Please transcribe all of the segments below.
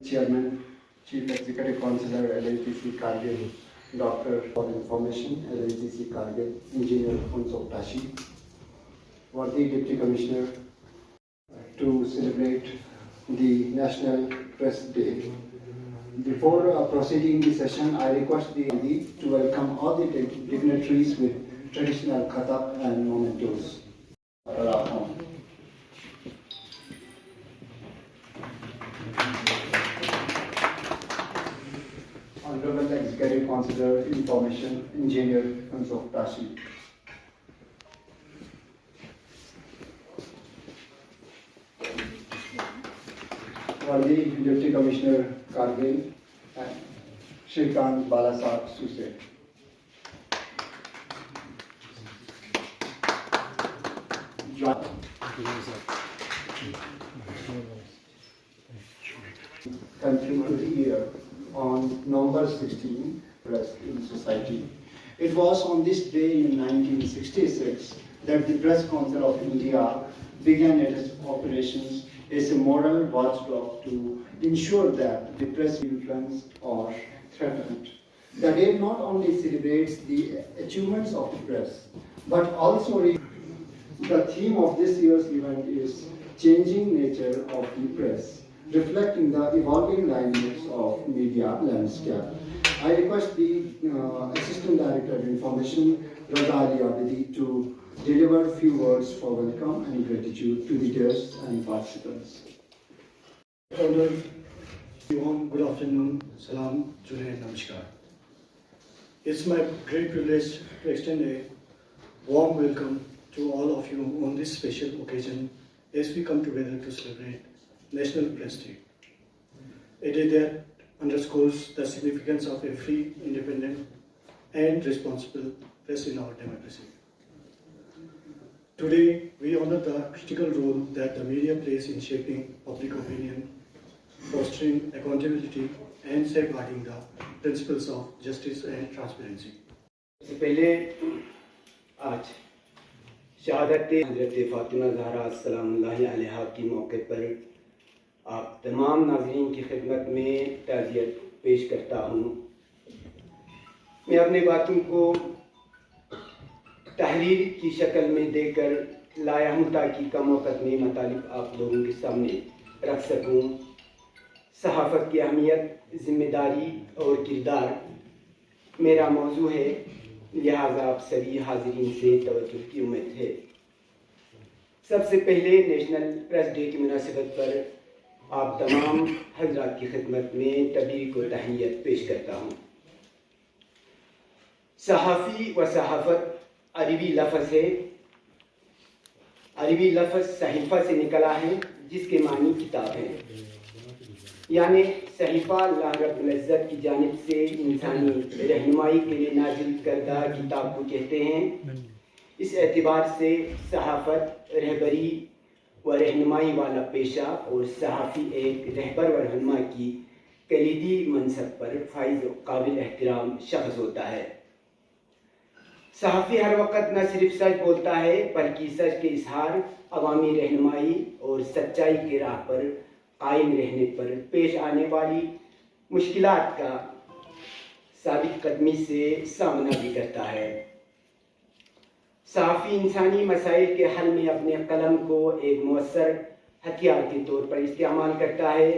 Chairman, Chief Executive Councillor, LHDC Kargil, Doctor for Information, LHDC Kargil, Engineer Funsok Tashi, worthy Deputy Commissioner, to celebrate the National Press Day. Before proceeding the session, I request the MD to welcome all the dignitaries with traditional khatak and mementos. Honorable Executive Councillor, Information, Engineer Funsok Tashi. Worthy Deputy Commissioner Kargil and Shrikant Balasaheb Suse. Country to the year on November 16, Press in Society. It was on this day in 1966 that the Press Council of India began its operations as a moral watchdog to ensure that the press influenced or threatened. The day not only celebrates the achievements of the press, but also the theme of this year's event is changing nature of the press, reflecting the evolving dynamics of media landscape. I request the Assistant Director of Information, Raza Ali Abedi, to deliver a few words for welcome and gratitude to the guests and participants. Good afternoon, salam, Junaid, namaskar. It's my great privilege to extend a warm welcome to all of you on this special occasion as we come together to celebrate National Press Day, a day that underscores the significance of a free, independent, and responsible press in our democracy. Today, we honor the critical role that the media plays in shaping public opinion, fostering accountability, and safeguarding the principles of justice and transparency. पहले आज शहादत हज़रत फ़ातिमा ज़हरा सलामुल्लाहि अलैहा के मौके पर आप तमाम नाज़रीन की खिदमत में ताज़ियत पेश करता हूँ। मैं अपनी बातों को तहरीर की शक्ल में देकर लाया हूँ ताकि कम वक़्त में मतलब आप लोगों के सामने रख सकूँ। सहाफ़त की अहमियत, ज़िम्मेदारी और किरदार मेरा मौजू है, लिहाजा आप सभी हाज़रीन से तवज्जो की उम्मीद है। सबसे पहले नेशनल प्रेस डे की मुनासिबत पर आप तमाम हज़रात की खिदमत में तबरीक व तहनियत पेश करता हूँ। सहाफ़ी व सहाफ़त अरबी लफ्ज़ है। अरबी लफ्ज़ सहीफ़ा से निकला है जिसके मानी किताब है, यानी सहीफ़ा अल्लाह रब्बुल इज़्ज़त की जानिब से इंसानी रहनुमाई के लिए नाजिल करदा किताब को कहते हैं। इस एतबार से सहाफ़त रहबरी व रहनुमाई वाला पेशा और सहाफ़ी एक रहबर व रहनुमा की कलीदी मनसब पर फाइज व काबिल एहतराम शख्स होता है। सहाफ़ी हर वक्त न सिर्फ सच बोलता है बल्कि सच के इजहार, अवामी रहनुमाई और सच्चाई के राह पर कायम रहने पर पेश आने वाली मुश्किलात का साबित कदमी से सामना भी करता है। सहाफ़ी इंसानी मसाइल के हल में अपने कलम को एक मौसर हथियार के तौर पर इस्तेमाल करता है।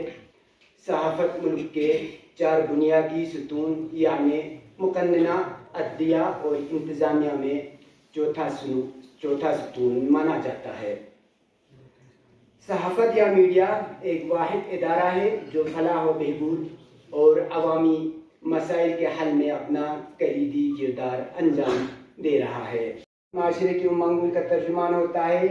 सहाफ़त मुल्क के 4 बुनियादी सतून यानी मुकन्नना, अदलिया और इंतज़ामिया में चौथा सतून माना जाता है। सहाफ़त या मीडिया एक वाहिद इदारा है जो फलाह व बहबूद और अवामी मसाइल के हल में अपना कलीदी किरदार अंजाम दे रहा है। माशरे की उमंगों का तर्जुमान होता है।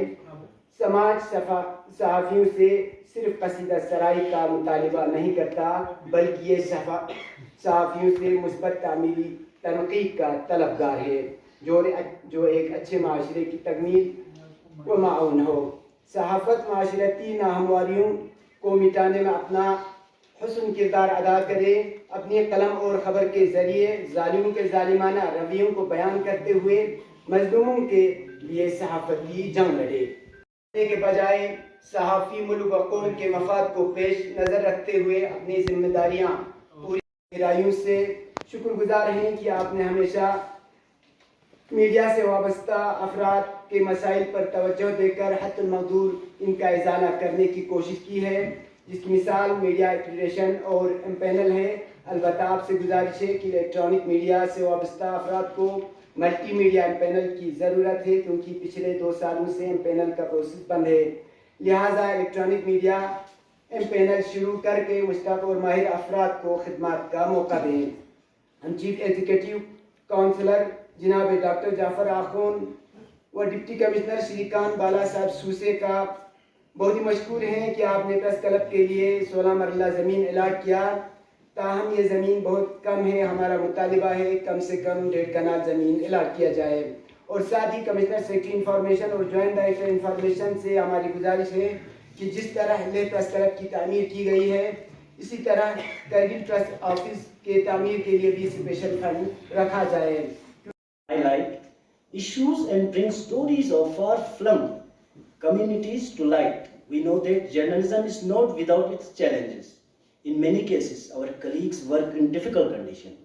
समाज सहाफ़ियों से सिर्फ कसीदा सराई का मुतालिबा नहीं करता बल्कि ये सहाफ़ियों से मुस्बत तामीली तनक़ीद का तलबगार है जो एक अच्छे माशरे की तकमील व माऊन हो। सहाफ़त माशरती नाहमवारियों को मिटाने में अपना हुस्न किरदार अदा करे, अपनी कलम और ख़बर के ज़रिए ज़ालिमों के ज़ालिमाना रवैयों को बयान करते हुए मज़लूमों के लिए सहाफ़ती जंग लड़े के बजाय सहाफ़ी मुल्क व कौम के मफाद को पेश नज़र रखते हुए अपनी जिम्मेदारियाँ पूरी गहराइयों से शुक्रगुजार हैं कि आपने हमेशा मीडिया से वाबस्ता अफराद के मसाइल पर तवज्जो देकर हद्दुल मक़दूर इनका इजाला करने की कोशिश की है, जिसकी मिसाल मीडिया एक्टिवेशन और एम्पैनल है। अलबत्ता आपसे गुजारिश है कि इलेक्ट्रॉनिक मीडिया से वाबस्ता अफराद को मल्टी मीडिया एम्पैनल की ज़रूरत है, क्योंकि पिछले 2 सालों से एम्पैनल का प्रोसेस बंद है। लिहाजा इलेक्ट्रॉनिक मीडिया एम्पैनल शुरू करके मुश्ताक और माहिर अफराद को खिदमत का मौका दें। हम चीफ एग्जीक्यूटिव काउंसलर जनाब डॉक्टर जाफर आखून व डिप्टी कमिश्नर श्रीकांत बाला साहब सूसे का बहुत ही मशकूर हैं कि आपने प्रेस क्लब के लिए 16 मरला ज़मीन अलाट किया। ताहम ये ज़मीन बहुत कम है, हमारा मुतालिबा है कम से कम 1.5 कनाल ज़मीन अलाट किया जाए। और साथ ही कमिश्नर सेक्रेटरी इंफॉर्मेशन और जॉइंट डायरेक्टर इंफॉर्मेशन से हमारी गुजारिश है कि जिस तरह नए प्रेस क्लब की तामीर की गई है, इसी तरह करगिल ट्रस्ट ऑफिस के तामीर के लिए भी स्पेशल फंड रखा जाए। Highlight issues and bring stories of far-flung communities to light. We know that journalism is not without its challenges. In many cases, our colleagues work in difficult conditions,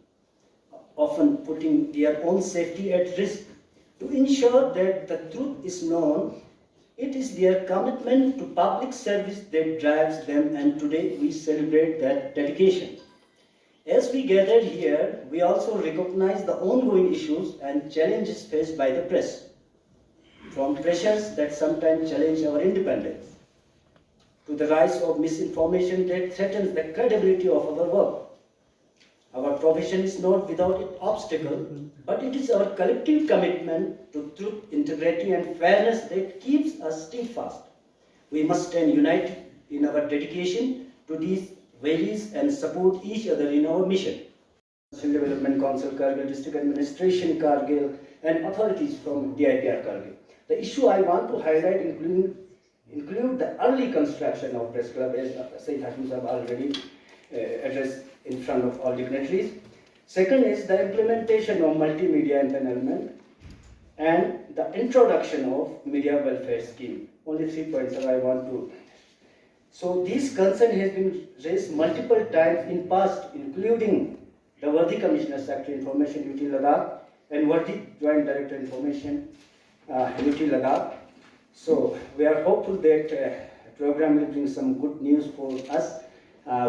often putting their own safety at risk. To ensure that the truth is known, it is their commitment to public service that drives them, and today we celebrate that dedication. As we gather here, we also recognize the ongoing issues and challenges faced by the press, from pressures that sometimes challenge our independence, to the rise of misinformation that threatens the credibility of our work. Our profession is not without its obstacle, but it is our collective commitment to truth, integrity, and fairness that keeps us steadfast. We must stand united in our dedication to these values and support each other in our mission. Development Council Kargil, District Administration Kargil, and authorities from DIPR Kargil. The issue I want to highlight include the early construction of Press Club, as Sayyid Hashim Sahab already addressed in front of all dignitaries. Second is the implementation of multimedia empanelment and the introduction of media welfare scheme. Only 3 points that I want to. So this concern has been raised multiple times in past, including the worthy Commissioner Secretary Information UT Ladakh and worthy Joint Director Information UT Ladakh. So we are hopeful that program will bring some good news for us.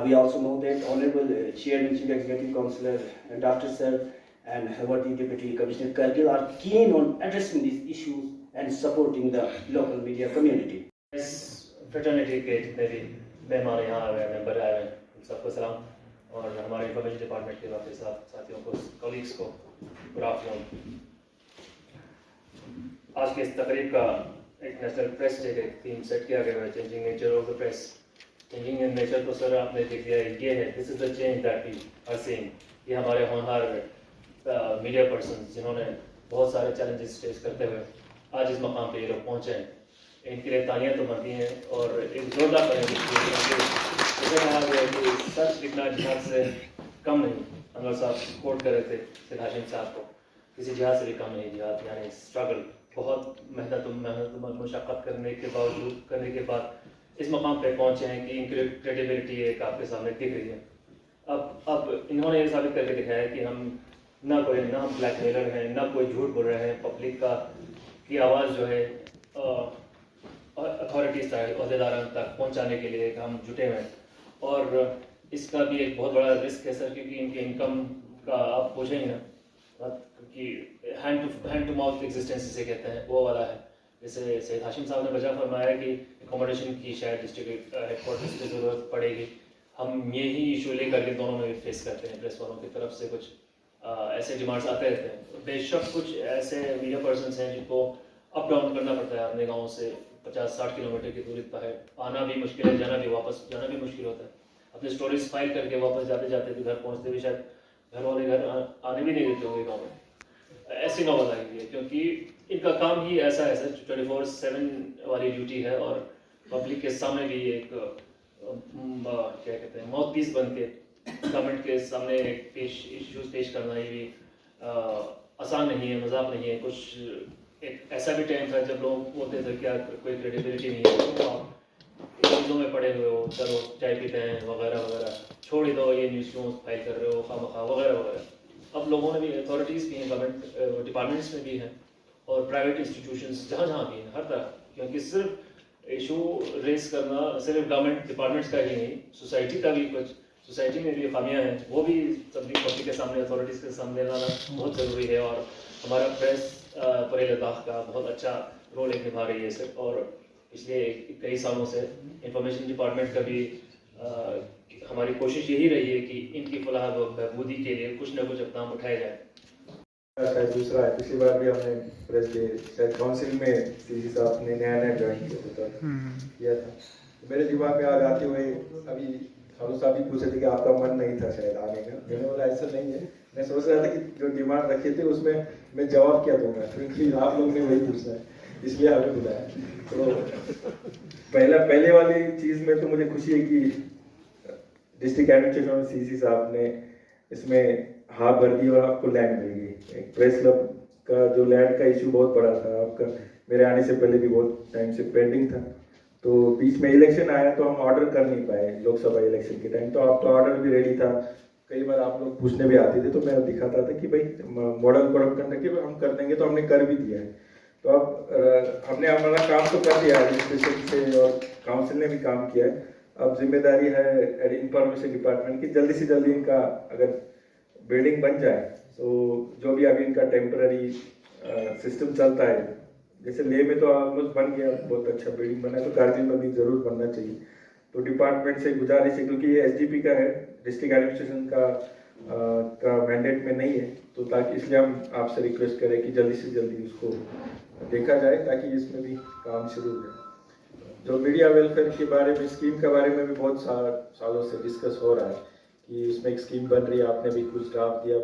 We also know that Honorable Chairman Chief Executive Councillor Dr. Sir and worthy Deputy Commissioner Kargil are keen on addressing these issues and supporting the local media community. Fraternity के जितने भी मेहमान यहाँ आए हैं, member आए हैं, उन सबको सलाम, और हमारे इंफॉर्मेशन डिपार्टमेंट के बाकी साथियों को, कलीग्स को गुड आफ्टरनून। आज के इस तकरीब का एक नेशनल प्रेस डे का थीम सेट किया गया है, changing nature of the press. Changing in nature तो सर आपने देख लिया, ये है, this is the change that we are seeing. ये हमारे होनहार मीडिया पर्सन जिन्होंने बहुत सारे चैलेंजेस फेस करते हुए आज इस मकाम पे ये लोग पहुँचे हैं, इनके लिए तालियां तो बनती हैं और एक जोरदार करेंगे। जैसे कहा गया कि सच लिखना जिहाद से कम नहीं, अनवर साहब कोट कर रहे थे सैयद हाशिम साहब को, किसी जिहाद से भी कम नहीं जिहाद, यानी स्ट्रगल, बहुत मेहनत मशक्क़त करने के बाद इस मकाम पे पहुँचे हैं कि इनकी क्रेडिबिलिटी एक आपके सामने दिख रही है। अब इन्होंने ये साबित करके दिखाया है कि हम ना ब्लैकमेलर हैं, ना कोई झूठ बोल रहे हैं, पब्लिक की आवाज़ जो है अथॉरिटीज़ तक, अहदेदारों तक पहुंचाने के लिए हम जुटे हुए हैं। और इसका भी एक बहुत बड़ा रिस्क है सर, क्योंकि इनके इनकम का आप पूछेंगे ना कि हैंड टू माउथ एग्जिस्टेंस जिसे कहते हैं वो वाला है। जैसे सैयद हाशिम साहब ने वजह फरमाया कि एकोमोडेशन की शायद डिस्ट्रिक्ट हेडक्वार्टर्स की ज़रूरत पड़ेगी। हम यही इशू लेकर के दोनों में फेस करते हैं, प्रेस वालों की तरफ से कुछ ऐसे डिमांड्स आते रहते हैं। बेशक कुछ ऐसे मीडिया पर्सनस हैं जिनको अप डाउन करना पड़ता है, अपने गाँव से 50-60 किलोमीटर की दूरी पर है, आना भी मुश्किल है, वापस जाना भी मुश्किल होता है। अपने स्टोरीज फाइल करके वापस जाते जाते भी घर पहुंचते भी शायद घर वाले घर आने भी नहीं देते होंगे गाँव में। ऐसी नौबत आई है क्योंकि इनका काम ही ऐसा है सर, 24/7 वाली ड्यूटी है और पब्लिक के सामने भी एक क्या कहते हैं माउथपीस बन के गवर्नमेंट के सामने इश्यूज पेश करना ये भी आसान नहीं है, मजाक नहीं है। कुछ एक ऐसा भी टाइम था जब लोग बोलते थे क्या कोई क्रेडिबिलिटी नहीं है, तो आप चीज़ों में पड़े हुए हो, चलो चाय पीते हैं वगैरह वगैरह, छोड़ ही दो ये न्यूज़ क्यों फाइल कर रहे हो खामखा वगैरह वगैरह। अब लोगों ने भी, अथॉरिटीज़ भी हैं, गवर्नमेंट डिपार्टमेंट्स में भी हैं और प्राइवेट इंस्टीट्यूशंस जहाँ जहाँ भी हैं, हर तरह, क्योंकि सिर्फ इशू रेस करना सिर्फ गवर्नमेंट डिपार्टमेंट्स का ही नहीं, सोसाइटी का भी, कुछ सोसाइटी में भी खामियां हैं, वो भी पब्लिक के सामने, अथॉरिटीज़ के सामने लाना बहुत ज़रूरी है। और हमारा प्रेस पूरे लद्दाख का बहुत अच्छा रोल निभा रही है सर। और पिछले कई सालों से इंफॉर्मेशन डिपार्टमेंट का भी हमारी कोशिश यही रही है कि इनकी फलाह बहबूदी के लिए कुछ न कुछ इक़दाम उठाए जाए। शायद दूसरा है, पिछली बार भी हमने प्रेस डे शायद काउंसिल में सीसी साहब ने नया ज्वाइन किया था। तो मेरे दिमाग में आज आते हुए अभी हम साहब भी पूछे थे कि आपका मन नहीं था शायद आने का। मैंने बोला ऐसा नहीं है, मैं सोच रहा था कि जो डिमांड रखे थे उसमें मैं जवाब क्या दूंगा, क्योंकि आप लोग ने वही पूछना है, इसलिए हमें बुलाया। तो पहले वाली चीज़ में तो मुझे खुशी है कि डिस्ट्रिक्ट एडमिनिस्ट्रेशन सीसी साहब ने इसमें हाँ भर दी और आपको लैंड मिल गई। एक प्रेस क्लब का जो लैंड का इशू बहुत बड़ा था आपका, मेरे आने से पहले भी बहुत टाइम से पेंडिंग था। तो बीच में इलेक्शन आया तो हम ऑर्डर कर नहीं पाए लोकसभा इलेक्शन के टाइम, तो आपका ऑर्डर भी रेडी था। कई बार आप लोग पूछने भी आते थे तो मैं दिखाता था कि भाई मॉडल कोड करने के हम कर देंगे, तो हमने कर भी दिया है। तो अब हमने हमारा काम तो कर दिया एडमिनिस्ट्रेशन से और काउंसिल ने भी काम किया है। अब जिम्मेदारी है इंफॉर्मेशन डिपार्टमेंट की, जल्दी से जल्दी इनका अगर बिल्डिंग बन जाए तो जो भी अभी इनका टेम्पररी सिस्टम चलता है, जैसे लेह में तो ऑलमोस्ट बन गया, बहुत अच्छा बिल्डिंग बना है, तो कारगिल में भी जरूर बनना चाहिए। तो डिपार्टमेंट से गुजारिश है, क्योंकि ये एसडीपी का है, डिस्ट्रिक्ट एडमिनिस्ट्रेशन का मैंडेट में नहीं है, तो ताकि इसलिए हम आपसे रिक्वेस्ट करें कि जल्दी से जल्दी उसको देखा जाए ताकि इसमें भी काम शुरू हो जाए। जो मीडिया वेलफेयर के बारे में, स्कीम के बारे में भी बहुत सालों से डिस्कस हो रहा है कि उसमें एक स्कीम बन रही है, आपने भी कुछ ड्राफ्ट दिया,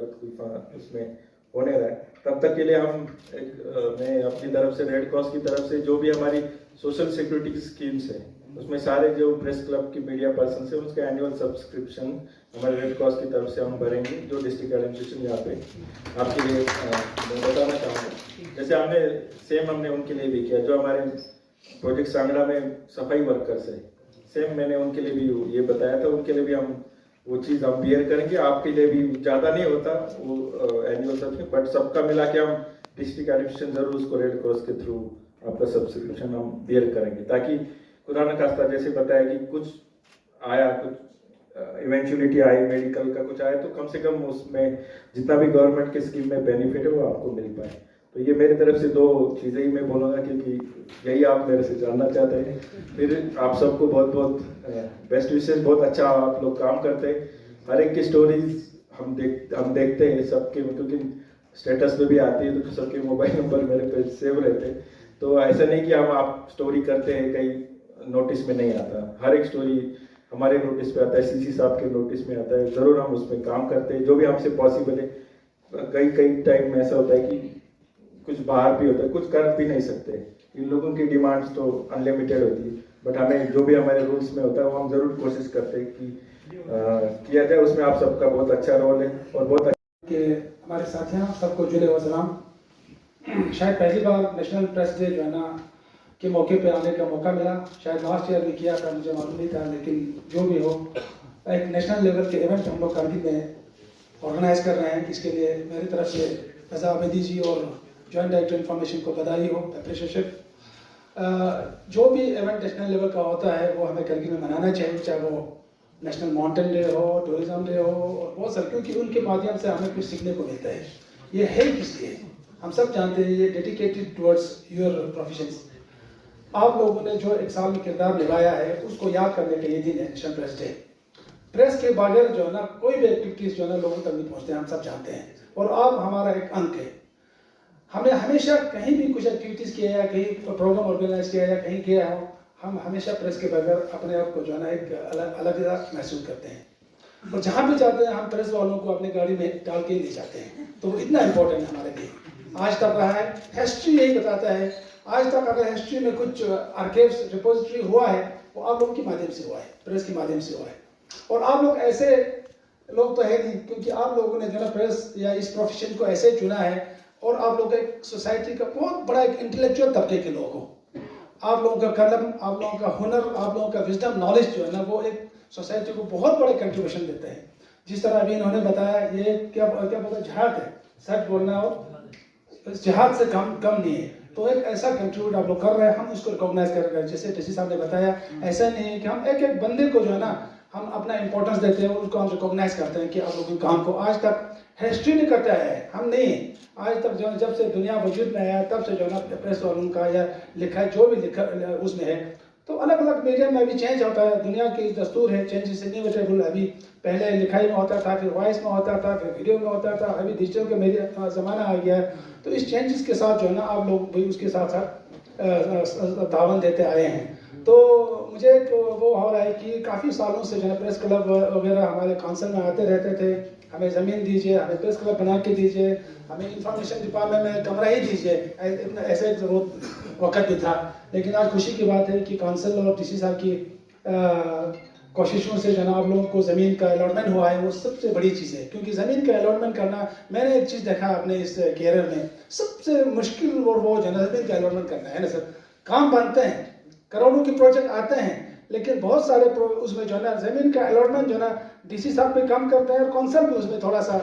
उसमें होने रहा है। तब तक के लिए हम मैं अपनी तरफ से, रेड क्रॉस की तरफ से, जो भी हमारी सोशल सिक्योरिटी स्कीम्स है उसमें सारे जो प्रेस क्लब की मीडिया पर्सन है उसका एनुअल सब्सक्रिप्शन हमारे रेड क्रॉस की तरफ से हम भरेंगे, जो डिस्ट्रिक्ट एडमिनिस्ट्रेशन यहाँ पे आपके लिए बताना चाहूँगा। जैसे हमने उनके लिए भी किया, जो हमारे प्रोजेक्ट सांगड़ा में सफाई वर्कर्स है, सेम मैंने उनके लिए भी ये बताया था, उनके लिए भी हम वो चीज़ हम बियर करेंगे। आपके लिए भी ज़्यादा नहीं होता वो एनुअल सब्सक्रिप्शन, बट सबका मिला के हम डिस्ट्रिक्ट एडमिनिस्ट्रेशन जरूर उसको रेड क्रॉस के थ्रू आपका सब्सक्रिप्शन हम बियर करेंगे, ताकि खुदा न खास्ता जैसे बताया कि कुछ आया, कुछ इवेंचुअलिटी आई, मेडिकल का कुछ आया, तो कम से कम उसमें जितना भी गवर्नमेंट के स्कीम में बेनिफिट है वो आपको मिल पाए। तो ये मेरी तरफ से दो चीज़ें ही मैं बोलूँगा, क्योंकि यही आप मेरे से जानना चाहते हैं। फिर आप सबको बहुत बहुत बेस्ट विशेष, बहुत अच्छा आप लोग काम करते हैं। हर एक की स्टोरीज हम देखते हैं सबके, क्योंकि स्टेटस पे भी आती है, तो सबके मोबाइल नंबर मेरे पे सेव रहते हैं। तो ऐसा नहीं कि हम आप स्टोरी करते हैं कहीं नोटिस में नहीं आता, हर एक स्टोरी हमारे नोटिस पे आता है, सीसी साहब के नोटिस में आता है, ज़रूर हम उसमें काम करते हैं जो भी हमसे पॉसिबल है। कई टाइम में ऐसा होता है कि कुछ बाहर भी होता है, कुछ कर भी नहीं सकते, इन लोगों की डिमांड्स तो अनलिमिटेड होती है, बट हमें जो भी हमारे रूल्स में होता है वो हम ज़रूर कोशिश करते हैं कि किया जाए। उसमें आप सबका बहुत अच्छा रोल है और बहुत कि हमारे साथियों सबको जुले व सलाम। शायद पहली बार नेशनल प्रेस डे जो है ना के मौके पे आने का मौका मिला, शायद लास्ट ईयर भी किया था, मुझे मालूम नहीं था, लेकिन जो भी हो एक नेशनल लेवल के इवेंट हम लोग कारगिल में ऑर्गेनाइज कर रहे हैं। इसके लिए मेरी तरफ से रजा अबैदी जी और जॉइंट डायरेक्टर इंफॉर्मेशन को बधाई हो, अप्रिशिएशन। जो भी इवेंट नेशनल लेवल का होता है वो हमें कारगिल में मनाना चाहिए, चाहे वो नेशनल माउंटेन डे हो, टूरिज्म डे हो, और बहुत सारे, क्योंकि उनके माध्यम से हमें कुछ सीखने को मिलता है। ये है किस लिए हम सब जानते हैं, ये डेडिकेटेड टुवर्ड्स योर प्रोफेशंस। आप लोगों ने जो एक साल में किरदार निभाया है उसको याद करने का ये दिन है नेशनल प्रेस डे। प्रेस के बगैर जो है ना कोई भी एक्टिविटीज जो है ना लोगों तक नहीं पहुँचते, हम सब जानते हैं, और आप हमारा एक अंक है। हमें हमेशा कहीं भी कुछ एक्टिविटीज़ किया या कहीं प्रोग्राम ऑर्गेनाइज किया या कहीं गया हो, हम हमेशा प्रेस के बगैर अपने आप को जो है ना एक अलग महसूस करते हैं। और जहाँ भी जाते हैं हम प्रेस वालों को अपनी गाड़ी में डाल के ले जाते हैं, तो इतना इम्पोर्टेंट है हमारे लिए, आज तक रहा है। हिस्ट्री यही बताता है, आज तक अगर हिस्ट्री में कुछ आर्काइव्स रिपोजिटरी हुआ है वो आप लोगों के माध्यम से हुआ है, प्रेस के माध्यम से हुआ है। और आप लोग ऐसे लोग तो है नहीं, क्योंकि आप लोगों ने जो है प्रेस या इस प्रोफेशन को ऐसे चुना है, और आप लोग एक सोसाइटी का बहुत बड़ा एक इंटेलेक्चुअल तबके के लोग हो। आप लोगों का कलम, आप लोगों का हुनर, आप लोगों का विजडम, नॉलेज जो है ना, वो एक सोसाइटी को बहुत बड़े कंट्रीब्यूशन देते हैं। जिस तरह अभी इन्होंने बताया, ये क्या बोलते हैं, जिहाद है, सच बोलना और जिहाद से कम नहीं है। तो एक ऐसा कंट्रीब्यूट आप लोग कर रहे हैं, हम उसको रिकॉग्नाइज कर रहे हैं। जैसे डीसी साहब ने बताया, ऐसा नहीं है कि हम एक एक बंदे को जो है ना, हम अपना इंपॉर्टेंस देते हैं, उनको हम रिकॉग्नाइज करते हैं कि आप लोगों के काम को आज तक हिस्ट्री नहीं करते आया है, हम नहीं। आज तक जो जब से दुनिया वजूद में आया, तब से जो है ना प्रेस वालों का या लिखा जो भी लिखा उसमें है, तो अलग अलग मीडियम में भी चेंज होता है। दुनिया की दस्तूर है, चेंज इज इनएविटेबल। अभी पहले लिखाई में होता था, फिर वॉइस में होता था, फिर वीडियो में होता था, अभी डिजिटल का मीडिया ज़माना आ गया है। तो इस चेंजेस के साथ जो है ना, आप लोग भी उसके साथ साथ तावन देते आए हैं। तो मुझे एक वो हो रहा है कि काफ़ी सालों से जो है प्रेस क्लब वगैरह हमारे काउंसिल में आते रहते थे, हमें ज़मीन दीजिए, हमें प्रेस क्लब बना के दीजिए, हमें इंफॉर्मेशन डिपार्टमेंट में कमरा ही दीजिए, ऐसे एक वक्त भी था। लेकिन आज खुशी की बात है कि काउंसिल और डीसी साहब की कोशिशों से जनाब लोगों को ज़मीन का अलॉटमेंट हुआ है, वो सबसे बड़ी चीज़ है। क्योंकि ज़मीन का अलॉटमेंट करना, मैंने एक चीज़ देखा अपने इस कैरियर में, सबसे मुश्किल और वो जो है ज़मीन का अलॉटमेंट करना है ना सर। काम बनते हैं, करोड़ों के प्रोजेक्ट आते हैं, लेकिन बहुत सारे उसमें जो है ना ज़मीन का अलॉटमेंट जो है ना डीसी साहब भी काम करते हैं और काउंसिल भी उसमें थोड़ा सा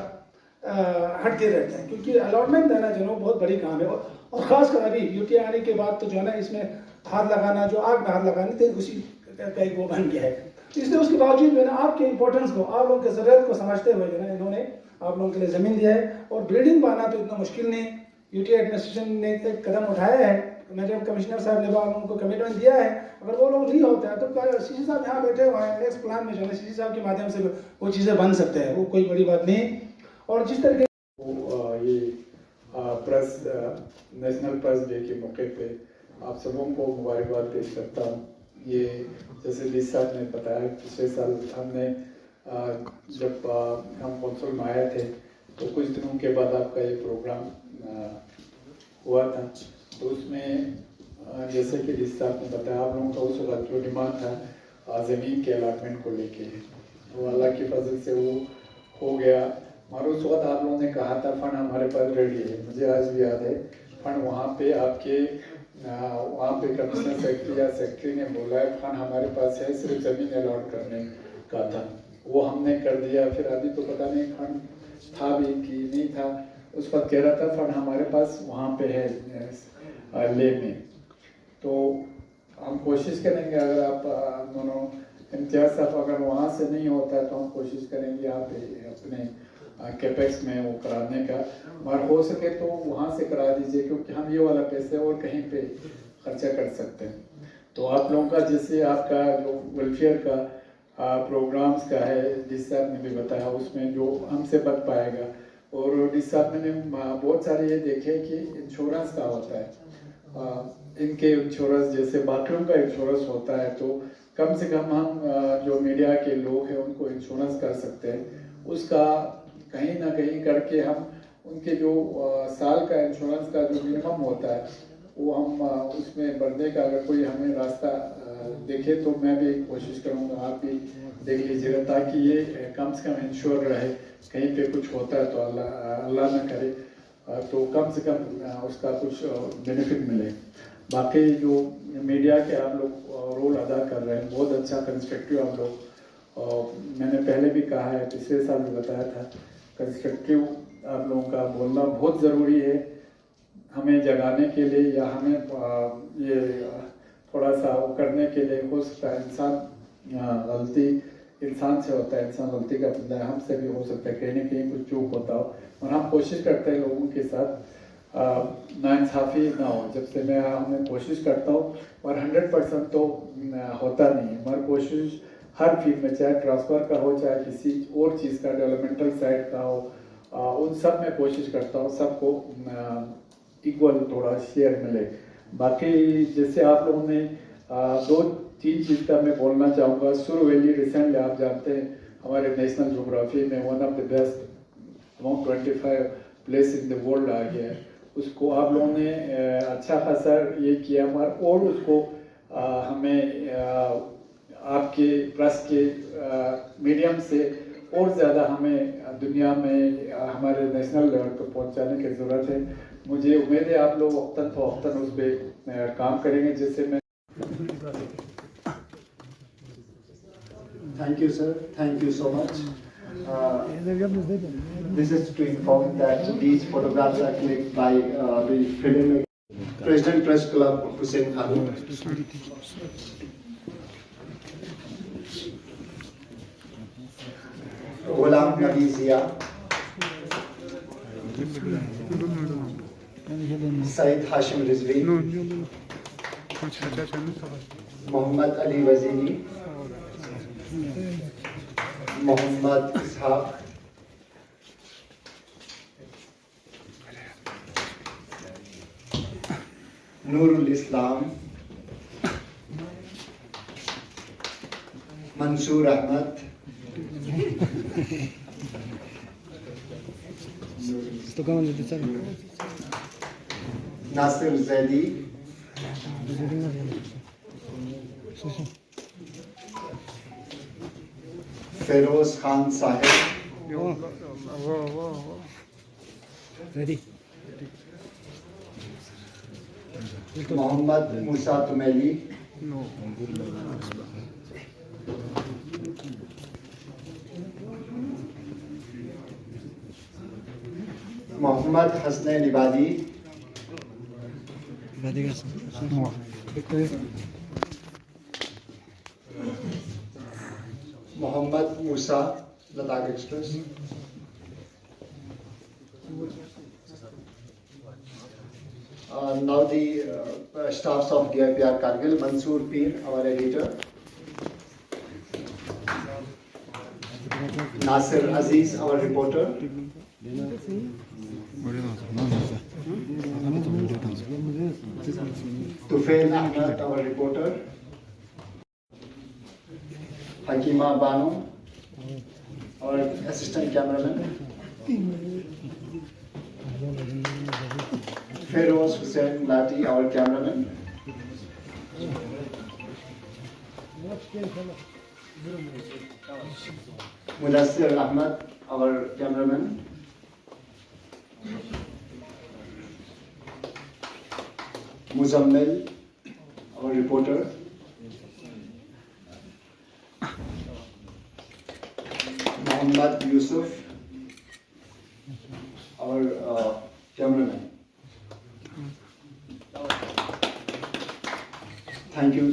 हटके रहते हैं। क्योंकि अलॉटमेंट देना जो है बहुत बड़ी काम है। और ख़ासकर अभी यूटीआई आने के बाद तो जो है ना इसमें हाथ लगाना, जो आग में हाथ लगानी थी, उसी का एक वो बन गया है। इसलिए उसके बावजूद जो है ना आपके इंपॉर्टेंस को, आप लोगों के ज़रूरत को समझते हुए जो है ना इन्होंने आप लोगों के लिए ज़मीन दिया है। और बिल्डिंग बनाना तो इतना मुश्किल नहीं, यूटीआई एडमिनिस्ट्रेशन ने एक कदम उठाया है। मैडम कमिश्नर साहब ने आप लोगों को कमिटमेंट दिया है। अगर वो लोग नहीं होता है तो सीसी साहब यहाँ बैठे हुए हैं, नेक्स्ट प्लान में जो है सीसी साहब के माध्यम से वो चीज़ें बन सकते हैं, वो कोई बड़ी बात नहीं। और जिस तरीके ये प्रेस नेशनल प्रेस डे के मौके पे आप सबों को मुबारकबाद पेश करता हूँ। ये जैसे डीसी साहब ने बताया, पिछले साल हमने जब हम कौंसिल में आए थे तो कुछ दिनों के बाद आपका ये प्रोग्राम हुआ था। तो उसमें जैसे कि डीसी साहब ने बताया, आप लोगों का उस वक्त जो डिमांड था ज़मीन के अलाटमेंट को लेके, वो अल्लाह की फजल से वो हो गया। और उस वक्त आप लोगों ने कहा था फंड हमारे पास रेडी है। मुझे आज भी याद है, फंड वहाँ पे आपके वहाँ पे कमिश्नर सेक्रेटरी या सेक्रेटरी ने बोला है फंड हमारे पास है, सिर्फ ज़मीन अलॉट करने का था, वो हमने कर दिया। फिर अभी तो पता नहीं फंड था भी कि नहीं था। उस वक्त कह रहा था फंड हमारे पास वहाँ पे है ले में। तो हम कोशिश करेंगे, अगर आप दोनों इम्तियाज साहब अगर वहाँ से नहीं होता तो हम कोशिश करेंगे यहाँ पे अपने कैपेक्स में वो कराने का, और हो सके तो वहाँ से करा दीजिए, क्योंकि हम ये वाला पैसे और कहीं पे खर्चा कर सकते हैं। तो आप लोगों का जैसे आपका जो वेलफेयर का प्रोग्राम्स का है, डीसी साहब ने भी बताया, उसमें जो हमसे बच पाएगा। और डीसी साहब ने बहुत सारे ये देखे कि इंश्योरेंस का होता है, इनके इंश्योरेंस जैसे बाकियों का इंश्योरेंस होता है, तो कम से कम हम जो मीडिया के लोग हैं उनको इंश्योरेंस कर सकते हैं। उसका कहीं ना कहीं करके हम उनके जो साल का इंश्योरेंस का जो मिनिमम होता है वो हम उसमें बढ़ने का अगर कोई हमें रास्ता देखे तो मैं भी कोशिश करूँगा, आप भी देख लीजिएगा, ताकि ये कम से कम इंश्योर रहे। कहीं पे कुछ होता है तो अल्लाह ना करे, तो कम से कम उसका कुछ बेनिफिट मिले। बाकी जो मीडिया के आप लोग रोल अदा कर रहे हैं, बहुत अच्छा कंस्ट्रक्टिव आप लोग, मैंने पहले भी कहा है, पिछले साल भी बताया था, कंस्ट्रक्टिव आप लोगों का बोलना बहुत ज़रूरी है हमें जगाने के लिए, या हमें ये थोड़ा सा वो करने के लिए। हो सकता है इंसान गलती इंसान से होता है, इंसान गलती का बंदा है, हमसे भी हो सकता है कहीं ना कहीं कुछ चूक होता हो, और हम कोशिश करते हैं लोगों के साथ नाइंसाफ़ी ना हो। जब से मैं कोशिश करता हूँ, और 100% तो होता नहीं है, मगर कोशिश हर फील्ड में, चाहे ट्रांसफ़र का हो, चाहे किसी और चीज़ का, डेवलपमेंटल साइड का हो, उन सब में कोशिश करता हूँ सबको इक्वल थोड़ा शेयर मिले। बाकी जैसे आप लोगों ने 2-3 चीज़ का मैं बोलना चाहूँगा। सुर वैली रिसेंटली आप जानते हैं हमारे नेशनल जोग्राफी में one of the best amount 25 place in the world आ गया है। उसको आप लोगों ने अच्छा खासा ये किया, मगर और उसको हमें आपके प्रेस के मीडियम से और ज़्यादा हमें दुनिया में हमारे नेशनल लेवल पर पहुंचाने की ज़रूरत है। मुझे उम्मीद है आप लोग वक्तन फ़वक्तन उस पर काम करेंगे, जिससे मैं Thank you, sir. Thank you so much. This is to inform that these photographs are clicked by the filmmaker, President Press Club Hussein Khan. Ghulam Nabi Zia, Said Hashim Rizvi, Muhammad Ali Waziri, Muhammad Ishaq, Nurul Islam, Mansoor Ahmad, Nasir Zaidi, Feroz Khan Sahib, Muhammad Musa Tumeli, Muhammad Hasnain Ibadi, Muhammad Musa, Ladakh Express. Now the staffs of DIPR Kargil, Mansoor Pir, our editor, Nasir Aziz, our reporter, Tufail Ahmed, our reporter, Hakima Banu, our assistant cameraman, Feroz Hussain Lati, our cameraman, Mudassir Ahmad, our cameraman, Muzammil, our reporter, Muhammad Yusuf, our cameraman. Thank you.